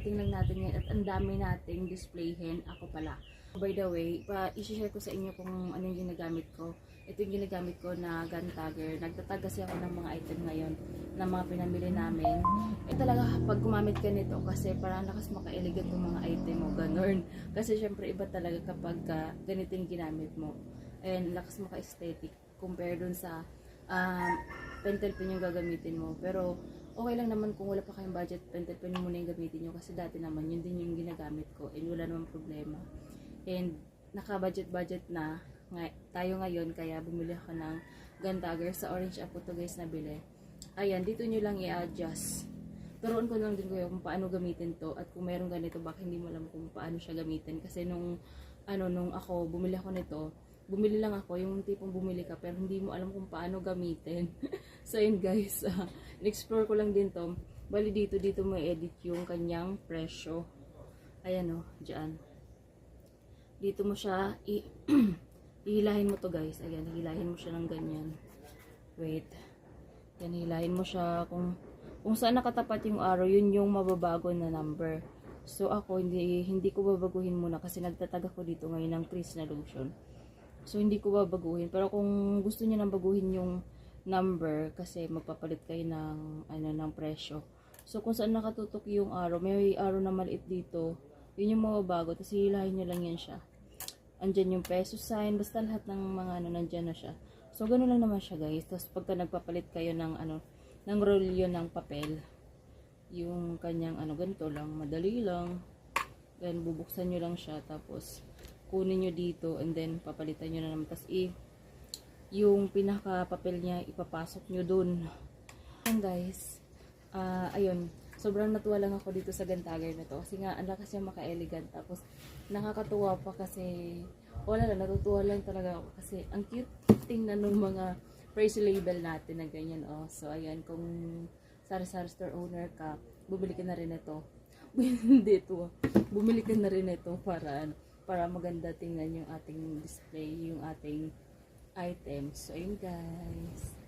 kakarating lang natin yan at ang dami nating displayhin. Ako pala. By the way, i-share ko sa inyo kung ano yung ginagamit ko. Ito yung ginagamit ko na gun tagger. Nagtatag kasi ako ng mga item ngayon na mga pinamili namin. Talaga pag gumamit ka nito kasi parang lakas maka-elegant yung mga item mo, ganun. Kasi syempre iba talaga kapag ganito yung ginamit mo. And lakas maka-aesthetic compare dun sa pentel pen yung gagamitin mo. Pero okay lang naman kung wala pa kayong budget, pentel pen muna yung gamitin nyo kasi dati naman yun din yung ginagamit ko and wala naman problema. And naka-budget na tayo ngayon kaya bumili ako ng gun tagger. Sa Orange Apo to guys nabili. Ayan, dito nyo lang i-adjust. Turuan ko lang din kayo kung paano gamitin to at kung meron ganito baka hindi mo alam kung paano siya gamitin kasi nung ako bumili ako nito, bumili lang ako yung tipong bumili ka pero hindi mo alam kung paano gamitin. So yun guys, in-explore ko lang din to. Bali dito mo edit yung kanyang presyo. Ayan dyan. Dito mo siya hihilahin mo to guys. Ayan, hihilahin mo siya ng ganyan. Wait. Yan, hihilahin mo siya kung saan nakatapat yung arrow, yun yung mababago na number. So ako hindi ko babaguhin muna kasi nagtatag ako dito ngayon ng Chris na lotion. So hindi ko babaguhin, pero kung gusto niyo nang baguhin yung number kasi magpapalit kayo ng presyo. So kung saan nakatutok yung arrow, may arrow na maliit dito, yun yung mababago, tapos hihilahin niyo lang yan siya. Andyan yung peso sign, basta lahat ng mga nandyan na siya. So ganoon lang naman siya guys. Tapos pagka nagpapalit kayo ng rolyo ng papel, yung kanyang ganito lang, madali lang. Then bubuksan nyo lang siya, tapos kunin nyo dito and then papalitan nyo na naman. Tapos yung pinaka papel niya ipapasok nyo dun. Ayan guys, ayun, sobrang natuwa lang ako dito sa gun tagger na to kasi nga ang lakas niya maka-elegant, tapos nakakatuwa pa kasi wala lang, natutuwa lang talaga ako kasi ang cute tingnan ng mga price label natin na ganyan. So ayan, kung sari-sari store owner ka, bumili ka na rin ito. Hindi ito, bumili ka na rin ito para maganda tingnan yung ating display, yung ating items. So ayun guys.